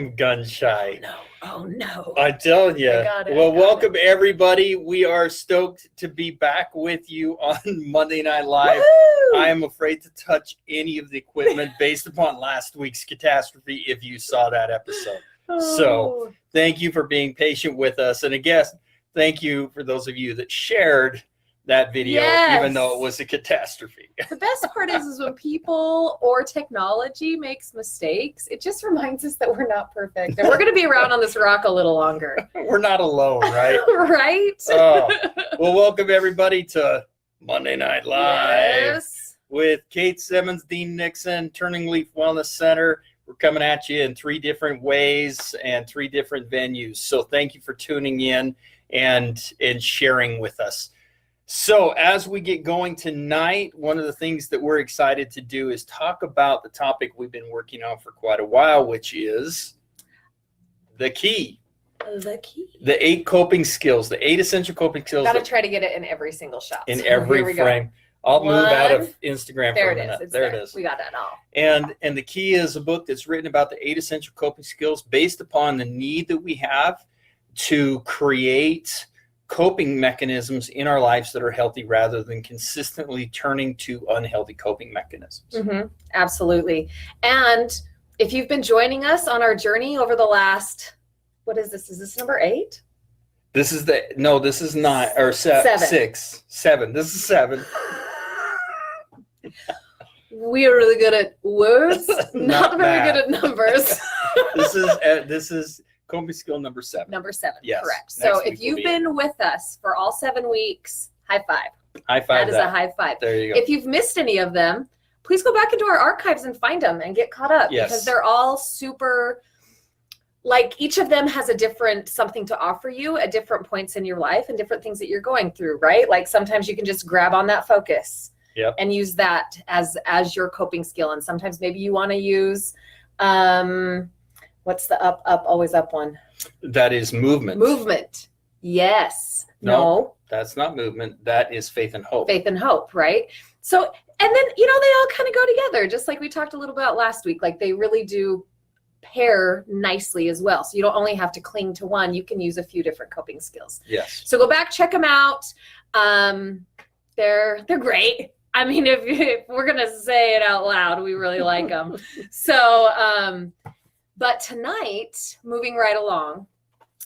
I'm gun shy. No. Oh, no. I'm telling you. Well, welcome everybody. We are stoked to be back with you on Monday Night Live. Woo! I am afraid to touch any of the equipment based upon last week's catastrophe if you saw that episode. So thank you for being patient with us. And again, thank you for those of you that shared that video, even though it was a catastrophe. The best part is when people or technology makes mistakes, it just reminds us that we're not perfect. And we're going to be around on this rock a little longer. We're not alone, right? Right? Well, welcome everybody to Monday Night Live with Kate Semmens, Dean Nixon, TurningLeaf Wellness Center. We're coming at you in 3 different ways and 3 different venues. So thank you for tuning in and sharing with us. So as we get going tonight, one of the things that we're excited to do is talk about the topic we've been working on for quite a while, which is the key. The key. The 8 coping skills, the 8 essential coping skills. Got to try to get it in every single shot. In every frame. I'll move out of Instagram for a minute. There it is. We got that all. And the key is a book that's written about the 8 essential coping skills based upon the need that we have to create coping mechanisms in our lives that are healthy rather than consistently turning to unhealthy coping mechanisms. Mm-hmm. Absolutely. And if you've been joining us on our journey over the last, what is this? Is this number 8? This is this is not, or 7. 7. This is 7. We are really good at words, not very good at numbers. This is coping skill number 7. Number 7, yes. Correct. So if you've been with us for all 7 weeks, high five. High five. That is a high five. There you go. If you've missed any of them, please go back into our archives and find them and get caught up. Yes. Because they're all super, like each of them has a different something to offer you at different points in your life and different things that you're going through, right? Like sometimes you can just grab on that focus and use that as your coping skill. And sometimes maybe you want to use, what's the always up one? That is movement. Movement. Yes. No. That's not movement. That is faith and hope. Faith and hope, right? So, and then, they all kind of go together, just like we talked a little about last week. Like they really do pair nicely as well. So you don't only have to cling to one. You can use a few different coping skills. Yes. So go back, check them out. They're great. I mean, if we're going to say it out loud, we really like them. So, but tonight, moving right along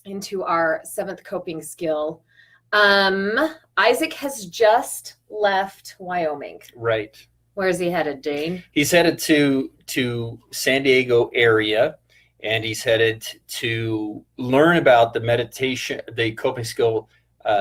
into our 7th coping skill, Isaac has just left Wyoming. Right. Where's he headed, Dane? He's headed to San Diego area, and he's headed to learn about the coping skill,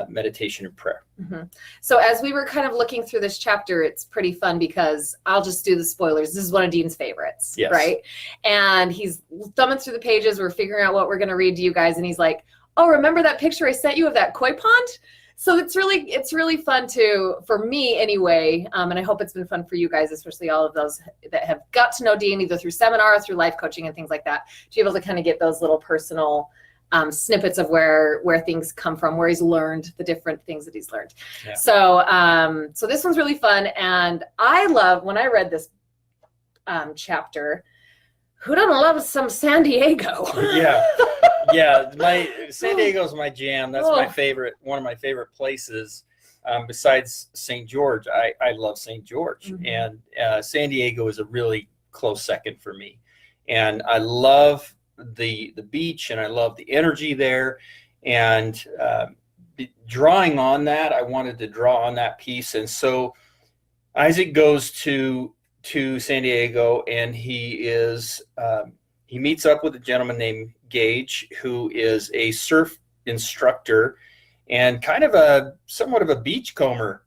meditation and prayer. Mm-hmm. So as we were kind of looking through this chapter, it's pretty fun because I'll just do the spoilers. This is one of Dean's favorites, right? And he's thumbing through the pages. We're figuring out what we're going to read to you guys. And he's like, oh, remember that picture I sent you of that koi pond? So it's really fun for me anyway. And I hope it's been fun for you guys, especially all of those that have got to know Dean either through seminar or through life coaching and things like that, to be able to kind of get those little personal snippets of where things come from, where he's learned the different things that he's learned. Yeah. So this one's really fun. And I love, when I read this chapter, who doesn't love some San Diego? Yeah. San Diego's my jam. That's my favorite, one of my favorite places. Besides St. George, I love St. George. Mm-hmm. And San Diego is a really close second for me. And I love the beach, and I love the energy there, and drawing on that, I wanted to draw on that piece. And so Isaac goes to San Diego, and he meets up with a gentleman named Gage, who is a surf instructor and kind of somewhat of a beachcomber.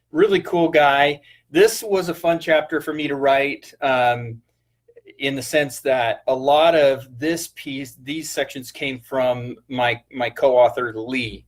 Really cool guy. This was a fun chapter for me to write, in the sense that a lot of these sections came from my co-author, Lee.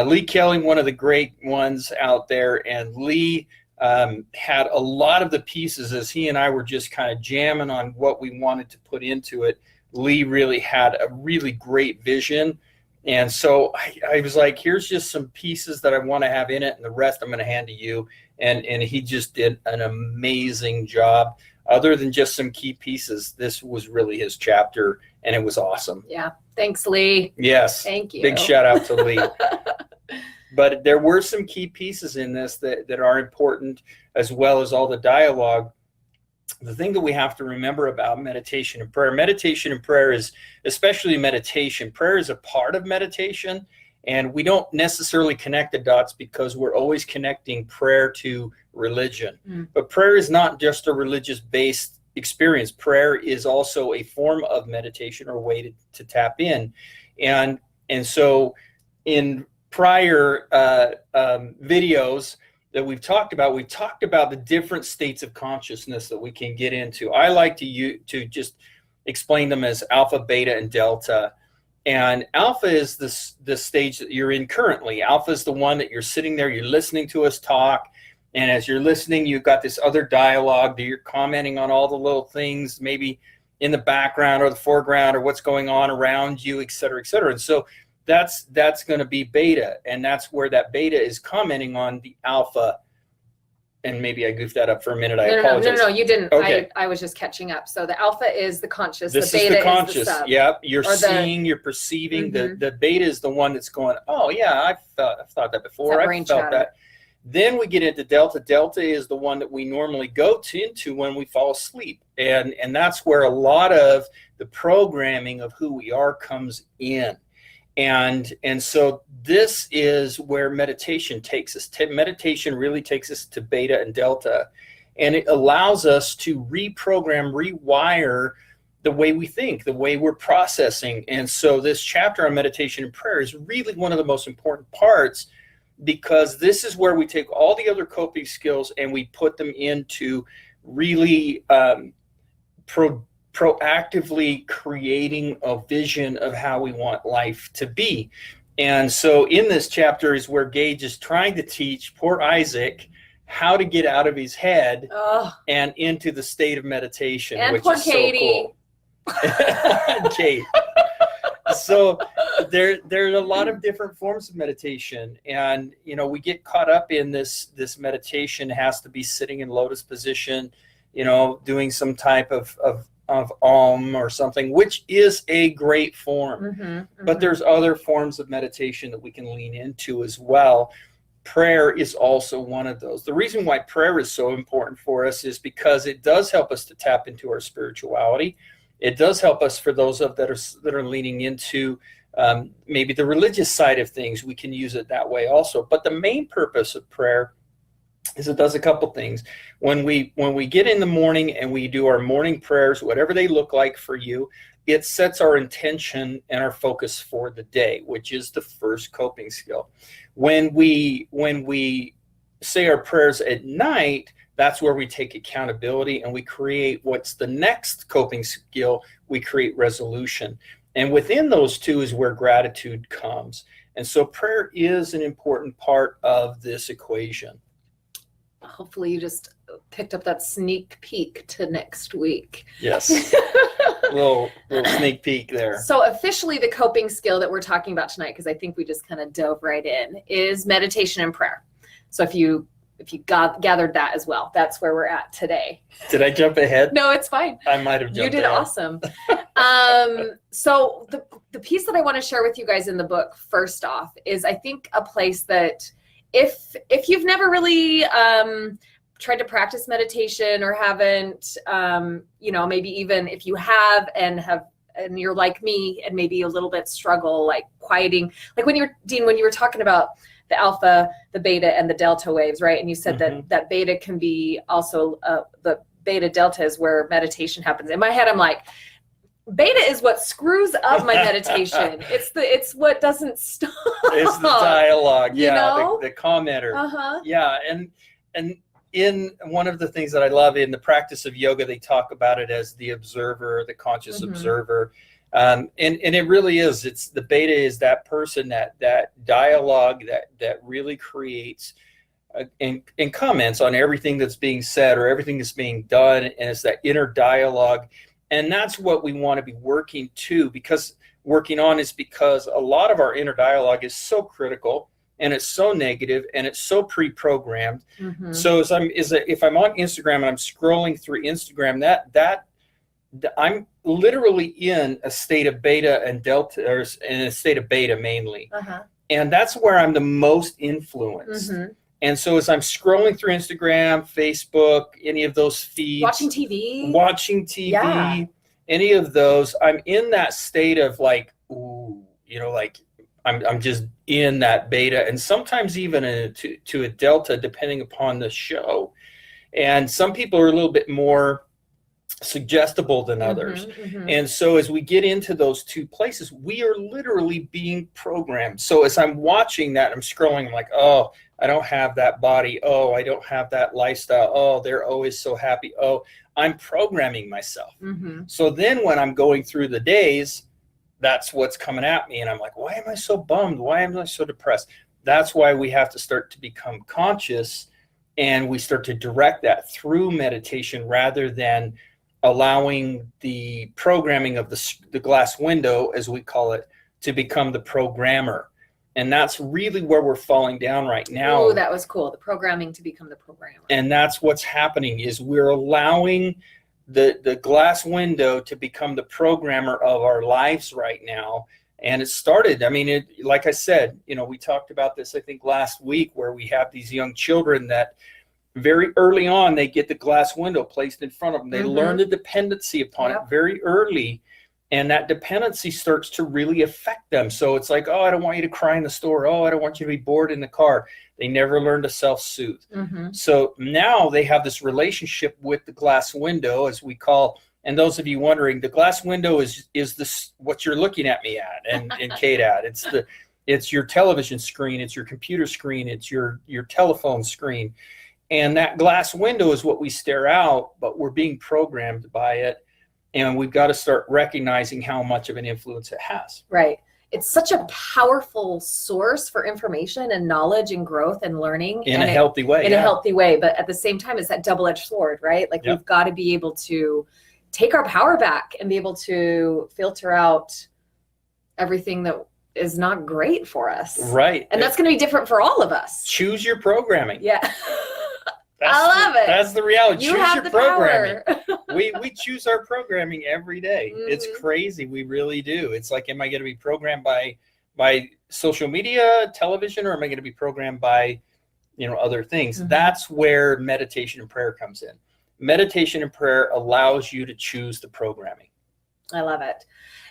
Lee Kelly, one of the great ones out there, and Lee had a lot of the pieces as he and I were just kind of jamming on what we wanted to put into it. Lee really had a really great vision. And so I was like, here's just some pieces that I want to have in it, and the rest I'm going to hand to you. And he just did an amazing job. Other than just some key pieces, this was really his chapter, and it was awesome. Yeah. Thanks, Lee. Yes. Thank you. Big shout out to Lee. But there were some key pieces in this that are important, as well as all the dialogue. The thing that we have to remember about meditation and prayer is, especially meditation, prayer is a part of meditation, and we don't necessarily connect the dots because we're always connecting prayer to religion. But prayer is not just a religious-based experience. Prayer is also a form of meditation or a way to tap in. And so in prior videos that we've talked about the different states of consciousness that we can get into. I like to just explain them as alpha, beta, and delta. And alpha is the stage that you're in currently. Alpha is the one that you're sitting there, you're listening to us talk, and as you're listening, you've got this other dialogue that you're commenting on all the little things, maybe in the background or the foreground or what's going on around you, et cetera, et cetera. And so that's going to be beta, and that's where that beta is commenting on the alpha. And maybe I goofed that up for a minute. I apologize. No, you didn't. Okay. I was just catching up. So the alpha is the conscious. This the beta is the conscious. Is the sub. Yep. You're seeing, you're perceiving. The beta is the one that's going, oh yeah, I've thought that before. I felt that. Then we get into delta. Delta is the one that we normally go into when we fall asleep. And that's where a lot of the programming of who we are comes in. And so this is where meditation takes us. Meditation really takes us to beta and delta, and it allows us to reprogram, rewire the way we think, the way we're processing. And so this chapter on meditation and prayer is really one of the most important parts, because this is where we take all the other coping skills and we put them into really proactively creating a vision of how we want life to be. And so in this chapter is where Gage is trying to teach poor Isaac how to get out of his head and into the state of meditation. And which poor is Katie. So cool. Kate. So there's a lot of different forms of meditation, and we get caught up in this meditation has to be sitting in lotus position, doing some type of Om or something, which is a great form. But there's other forms of meditation that we can lean into as well. Prayer is also one of those. The reason why prayer is so important for us is because it does help us to tap into our spirituality. It does help us, for those that are leaning into maybe the religious side of things. We can use it that way also. But the main purpose of prayer is it does a couple things. When we get in the morning and we do our morning prayers, whatever they look like for you, it sets our intention and our focus for the day, which is the first coping skill. When we say our prayers at night, that's where we take accountability and we create what's the next coping skill. We create resolution. And within those two is where gratitude comes. And so prayer is an important part of this equation. Hopefully you just picked up that sneak peek to next week. Yes. little sneak peek there. So officially the coping skill that we're talking about tonight, because I think we just kind of dove right in, is meditation and prayer. So if you gathered that as well, that's where we're at today. Did I jump ahead? No, it's fine. I might have jumped You did ahead. Awesome. So the piece that I want to share with you guys in the book, first off, is I think a place that if you've never really tried to practice meditation or haven't, maybe even if you have and you're like me and maybe a little bit struggle, like quieting, like when you were talking about the alpha, the beta, and the delta waves, right? And you said that beta can be also the beta delta is where meditation happens. In my head, I'm like, beta is what screws up my meditation. It's what doesn't stop. It's the dialogue, You know? the commenter. Yeah, and in one of the things that I love in the practice of yoga, they talk about it as the observer, the conscious observer. And it really is. It's the beta is that person, that dialogue that really creates and comments on everything that's being said or everything that's being done, and it's that inner dialogue. And that's what we want to be working on, is because a lot of our inner dialogue is so critical and it's so negative and it's so pre-programmed. So if I'm on Instagram and I'm scrolling through Instagram, I'm literally in a state of beta and delta, or in a state of beta mainly. And that's where I'm the most influenced. And so as I'm scrolling through Instagram, Facebook, any of those feeds, watching TV, any of those, I'm in that state of like, ooh, you know, like I'm just in that beta, and sometimes even to a delta, depending upon the show. And some people are a little bit more suggestible than others. And so as we get into those two places, we are literally being programmed. So as I'm watching that, I'm scrolling, I'm like, oh, I don't have that body. Oh, I don't have that lifestyle. Oh, they're always so happy. Oh, I'm programming myself. So then when I'm going through the days, that's what's coming at me. And I'm like, why am I so bummed? Why am I so depressed? That's why we have to start to become conscious, and we start to direct that through meditation rather than allowing the programming of the glass window, as we call it, to become the programmer. And that's really where we're falling down right now. Oh, that was cool. The programming to become the programmer. And that's what's happening, is we're allowing the glass window to become the programmer of our lives right now. And it started, I mean, like I said, you know, we talked about this, I think, last week, where we have these young children that very early on, they get the glass window placed in front of them. They learn the dependency upon it very early, and that dependency starts to really affect them. So it's like, oh, I don't want you to cry in the store. Oh, I don't want you to be bored in the car. They never learn to self-soothe. So now they have this relationship with the glass window, as we call, and those of you wondering, the glass window is this what you're looking at me at, and Kate at. It's your television screen, it's your computer screen, it's your telephone screen. And that glass window is what we stare out, but we're being programmed by it. And we've got to start recognizing how much of an influence it has. Right. It's such a powerful source for information and knowledge and growth and learning. In a healthy way. In a healthy way. But at the same time, it's that double-edged sword, right? Like we've got to be able to take our power back and be able to filter out everything that is not great for us. Right. And that's going to be different for all of us. Choose your programming. Yeah. I love it. That's the reality. You have the programming. We choose our programming every day. It's crazy. We really do. It's like, am I going to be programmed by social media, television, or am I going to be programmed by, you know, other things? That's where meditation and prayer comes in. Meditation and prayer allows you to choose the programming. I love it.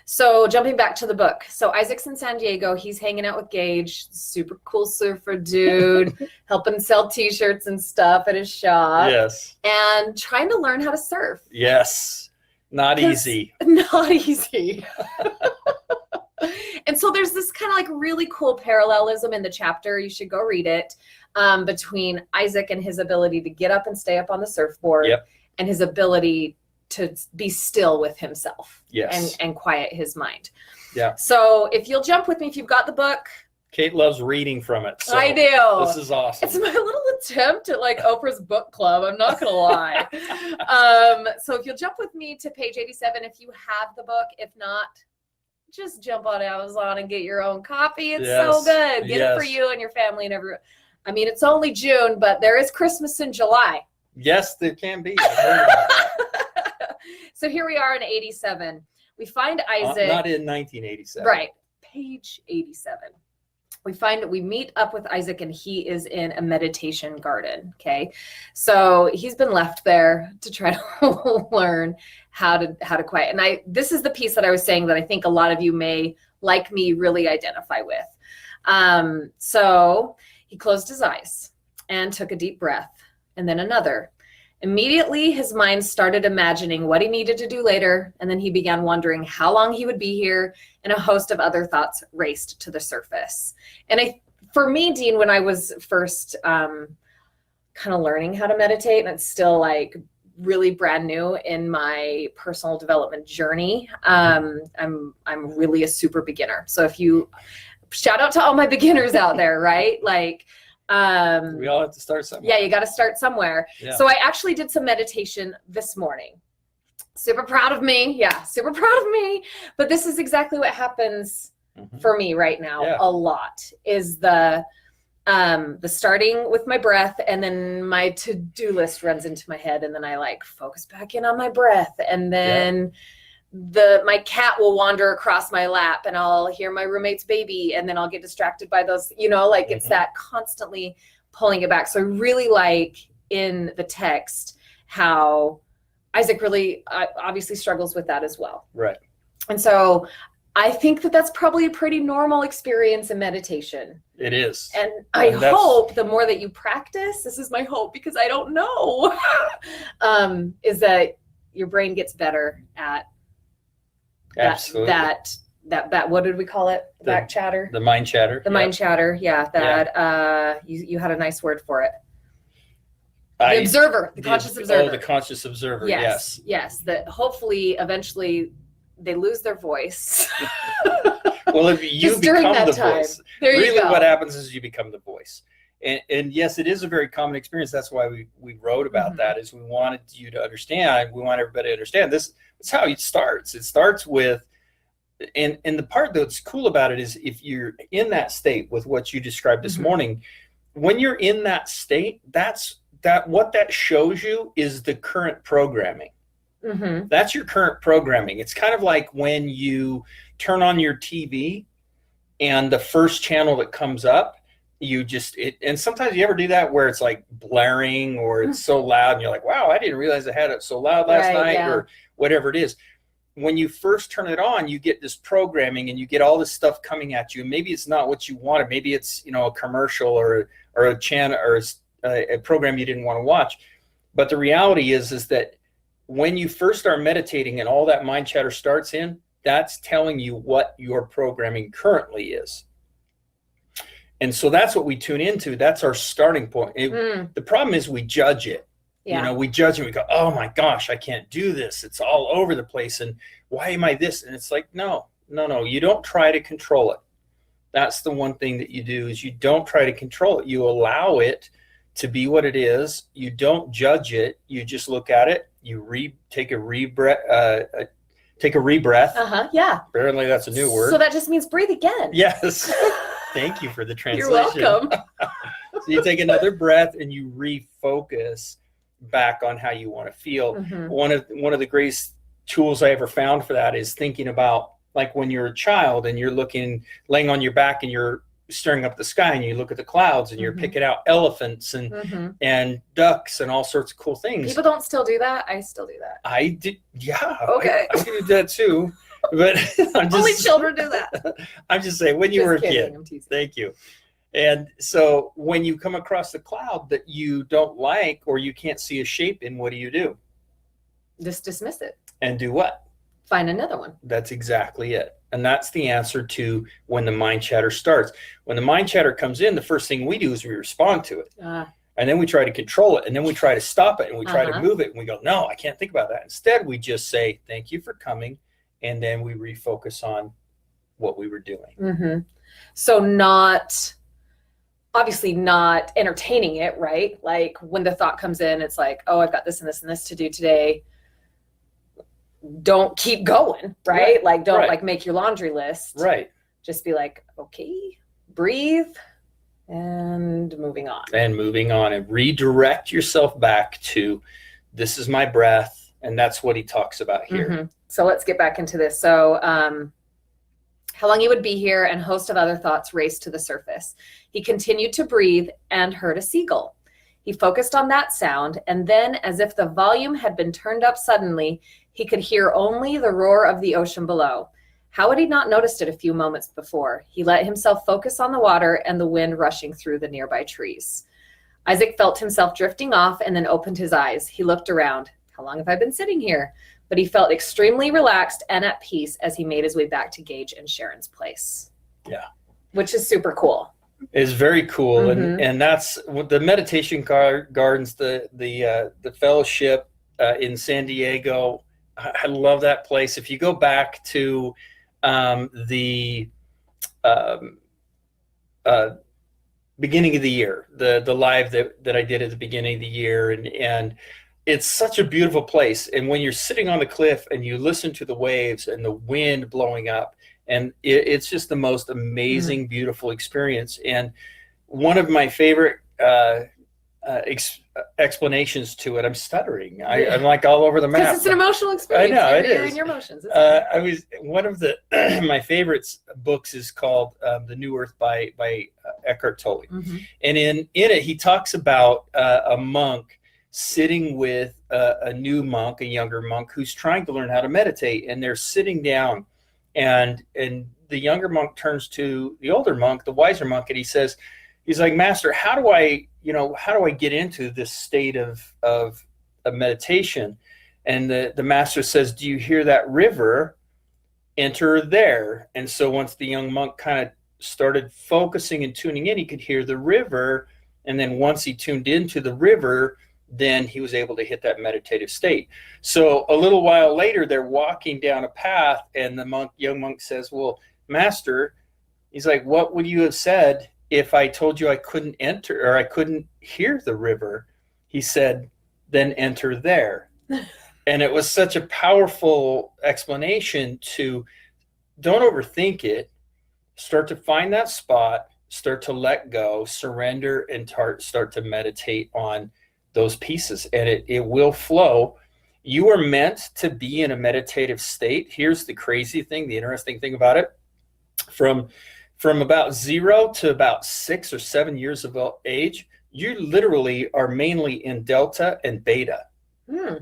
So jumping back to the book. So Isaac's in San Diego. He's hanging out with Gage, super cool surfer dude, helping sell t-shirts and stuff at his shop. Yes. And trying to learn how to surf. Yes. Not easy. Not easy. And so there's this kind of like really cool parallelism in the chapter. You should go read it, between Isaac and his ability to get up and stay up on the surfboard, and his ability to be still with himself and quiet his mind. Yeah. So if you'll jump with me, if you've got the book. Kate loves reading from it. So I do. This is awesome. It's my little attempt at like Oprah's book club. I'm not going to lie. So if you'll jump with me to page 87, if you have the book, if not, just jump on Amazon and get your own copy. It's so good. Get it for you and your family and everyone. I mean, it's only June, but there is Christmas in July. Yes, there can be. I've heard about that. So here we are in 87. We find Isaac. Not in 1987. Right. Page 87. We meet up with Isaac, and he is in a meditation garden. Okay. So he's been left there to try to learn how to quiet. And this is the piece that I was saying that I think a lot of you may, like me, really identify with. So he closed his eyes and took a deep breath, and then another. Immediately, his mind started imagining what he needed to do later, and then he began wondering how long he would be here, and a host of other thoughts raced to the surface. And for me, Dean, when I was first kind of learning how to meditate, and it's still like really brand new in my personal development journey, I'm really a super beginner. So if you shout out to all my beginners out there, right? Like, we all have to start somewhere. Yeah, you got to start somewhere. Yeah. So I actually did some meditation this morning. Super proud of me. Yeah, super proud of me. But this is exactly what happens for me right now. A lot is the starting with my breath, and then my to-do list runs into my head, and then I like focus back in on my breath, and then my cat will wander across my lap, and I'll hear my roommate's baby, and then I'll get distracted by those, like it's that constantly pulling it back. So I really like in the text how Isaac really obviously struggles with that as well. Right. And so I think that that's probably a pretty normal experience in meditation. It is. And I hope the more that you practice, this is my hope because I don't know, is that your brain gets better at absolutely that what did we call it? The back chatter? The mind chatter. The mind chatter. Yeah. That you had a nice word for it. The observer, the conscious observer. Oh, the conscious observer. Yes. Yes. That hopefully eventually they lose their voice. Well, if you become the voice, really what happens is you become the voice. And yes, it is a very common experience. That's why we wrote about that, is we wanted you to understand, we want everybody to understand this. It's how it starts. It starts with, and the part that's cool about it is if you're in that state with what you described this morning, when you're in that state, what that shows you is the current programming. That's your current programming. It's kind of like when you turn on your TV and the first channel that comes up, and sometimes you ever do that where it's like blaring or it's so loud and you're like, wow, I didn't realize I had it so loud last night or whatever it is. When you first turn it on, you get this programming and you get all this stuff coming at you. Maybe it's not what you wanted. Maybe it's, a commercial or a channel or a program you didn't want to watch. But the reality is that when you first start meditating and all that mind chatter starts in, that's telling you what your programming currently is. And so that's what we tune into. That's our starting point. The problem is we judge it. Yeah. We judge it. We go, oh my gosh, I can't do this. It's all over the place. And why am I this? And it's like, no. You don't try to control it. That's the one thing that you do is you don't try to control it. You allow it to be what it is. You don't judge it. You just look at it. You take a rebreath. Yeah. Apparently that's a new word. So that just means breathe again. Yes. Thank you for the translation. You're welcome. So you take another breath and you refocus back on how you want to feel. One of the greatest tools I ever found for that is thinking about like when you're a child and you're laying on your back and you're staring up the sky and you look at the clouds and you're picking out elephants and ducks and all sorts of cool things. People don't still do that. I still do that. I did. Yeah. Okay. I do that too. But only children do that. I'm just saying when you were a kid. I'm teasing. Thank you. And so when you come across a cloud that you don't like or you can't see a shape in, what do? Just dismiss it. And do what? Find another one. That's exactly it. And that's the answer to when the mind chatter starts. When the mind chatter comes in, the first thing we do is we respond to it. And then we try to control it. And then we try to stop it. And we try to move it. And we go, no, I can't think about that. Instead, we just say, thank you for coming. And then we refocus on what we were doing. So obviously not entertaining it, right? Like when the thought comes in, it's like, oh, I've got this and this and this to do today. Don't keep going, right? Like don't like make your laundry list. Right. Just be like, okay, breathe and moving on. And redirect yourself back to this is my breath. And that's what he talks about here. So let's get back into this. So how long he would be here and a host of other thoughts raced to the surface. He continued to breathe and heard a seagull. He focused on that sound, and then, as if the volume had been turned up suddenly, he could hear only the roar of the ocean below. How had he not noticed it a few moments before? He let himself focus on the water and the wind rushing through the nearby trees. Isaac felt himself drifting off and then opened his eyes. He looked around. How long have I been sitting here? But he felt extremely relaxed and at peace as he made his way back to Gage and Sharon's place. Yeah. Which is super cool. It's very cool. And that's what the meditation gardens, the fellowship in San Diego. I love that place. If you go back to the beginning of the year, the live that I did at the beginning of the year, and it's such a beautiful place. And when you're sitting on the cliff and you listen to the waves and the wind blowing up, and it's just the most amazing, beautiful experience. And one of my favorite explanations to it. I'm stuttering. I'm like all over the map. Because it's an emotional experience. I know, You're in your emotions. I was one of the my favorites books is called The New Earth by Eckhart Tolle, and in it he talks about a monk sitting with a new monk, a younger monk who's trying to learn how to meditate, and they're sitting down, and the younger monk turns to the older monk, the wiser monk, and he's like, Master, how do I get into this state of meditation? And the master says, do you hear that river? Enter there. And so once the young monk kind of started focusing and tuning in, he could hear the river. And then once he tuned into the river, then he was able to hit that meditative state. So a little while later, they're walking down a path, and the young monk says, well, Master, he's like, what would you have said if I told you I couldn't enter or I couldn't hear the river? He said, then enter there. And it was such a powerful explanation to don't overthink it, start to find that spot, start to let go, surrender, and start to meditate on those pieces, and it will flow. You are meant to be in a meditative state. Here's the crazy thing, the interesting thing about it. From about 0 to about 6 or 7 years of age, you literally are mainly in delta and beta.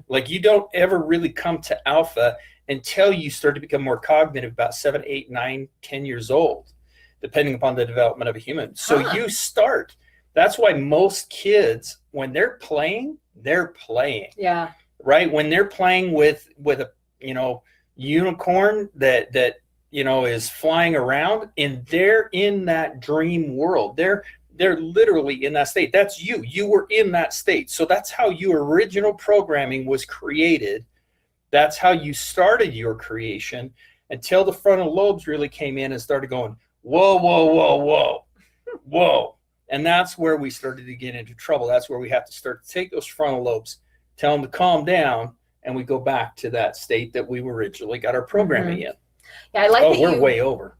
Like you don't ever really come to alpha until you start to become more cognitive about 7, 8, 9, 10 years old, depending upon the development of a human. So you start. That's why most kids, when they're playing. Yeah. Right. When they're playing with a unicorn that is flying around, and they're in that dream world. They're literally in that state. That's you. You were in that state. So that's how your original programming was created. That's how you started your creation until the frontal lobes really came in and started going, whoa, whoa, whoa, whoa, whoa. And that's where we started to get into trouble. That's where we have to start to take those frontal lobes, tell them to calm down, and we go back to that state that we originally got our programming in. Yeah, I like that we're way over.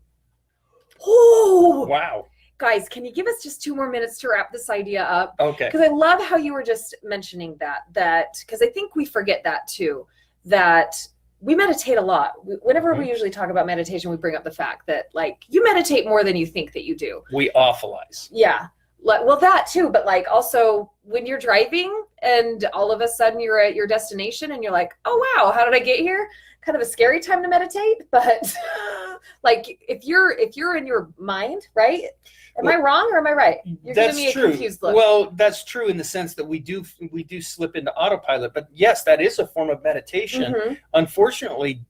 Oh, wow. Guys, can you give us just 2 more minutes to wrap this idea up? Okay. Because I love how you were just mentioning that because I think we forget that too, that we meditate a lot. Whenever we usually talk about meditation, we bring up the fact that like you meditate more than you think that you do. We awfulize. Yeah. Well, that too, but like also when you're driving and all of a sudden you're at your destination and you're like, oh, wow, how did I get here? Kind of a scary time to meditate. But like if you're in your mind, right? Am I wrong or am I right? You're giving me a confused look. Well, that's true in the sense that we do slip into autopilot. But yes, that is a form of meditation. Unfortunately,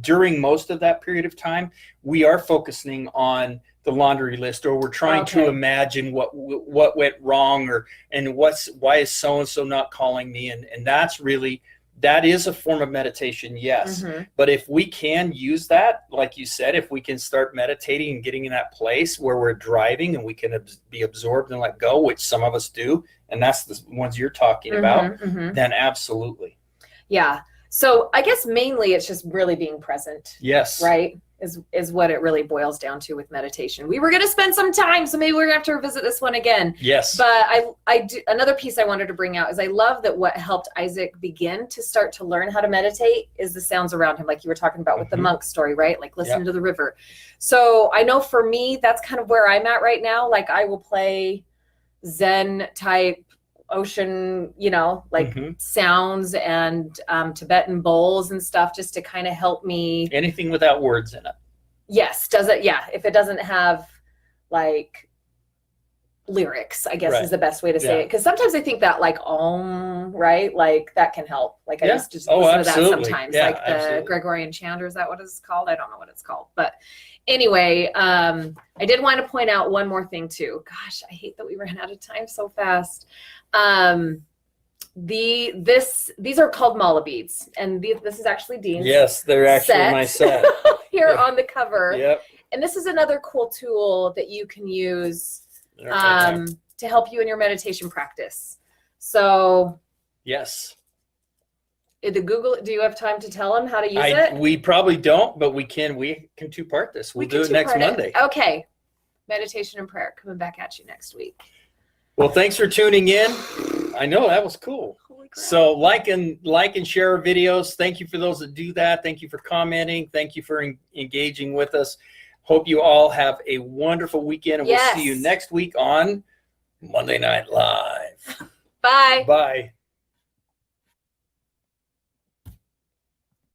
during most of that period of time, we are focusing on the laundry list, or we're trying to imagine what went wrong, and why is so and so not calling me, and that is a form of meditation, yes. But if we can use that, like you said, if we can start meditating and getting in that place where we're driving and we can be absorbed and let go, which some of us do, and that's the ones you're talking about, then absolutely. Yeah. So I guess mainly it's just really being present. Yes. Right? Is what it really boils down to with meditation. We were going to spend some time, so maybe we're going to have to revisit this one again. Yes. But I do, another piece I wanted to bring out is I love that what helped Isaac begin to start to learn how to meditate is the sounds around him, like you were talking about with the monk story, right? Like listen to the river. So I know for me, that's kind of where I'm at right now. Like I will play Zen type ocean, sounds and Tibetan bowls and stuff just to kind of help me. Anything without words in it. Yes. Does it? Yeah. If it doesn't have like lyrics, I guess is the best way to say it. Because sometimes I think that like, right? Like that can help. Like I just listen to that sometimes. Yeah, like the Gregorian chant, or is that what it's called? I don't know what it's called. But anyway, I did want to point out one more thing too. Gosh, I hate that we ran out of time so fast. These are called mala beads, and this is actually Dean's. Yes, they're actually my set here on the cover. Yep. And this is another cool tool that you can use to help you in your meditation practice. So yes. Do you have time to tell them how to use it? We probably don't, but we can two-part this. We'll do it next Monday. Okay. meditation and prayer coming back at you next week. Well, thanks for tuning in. I know that was cool. Holy crap. So like and share our videos. Thank you for those that do that. Thank you for commenting. Thank you for engaging with us. Hope you all have a wonderful weekend, and we'll see you next week on Monday Night Live. Bye. Bye.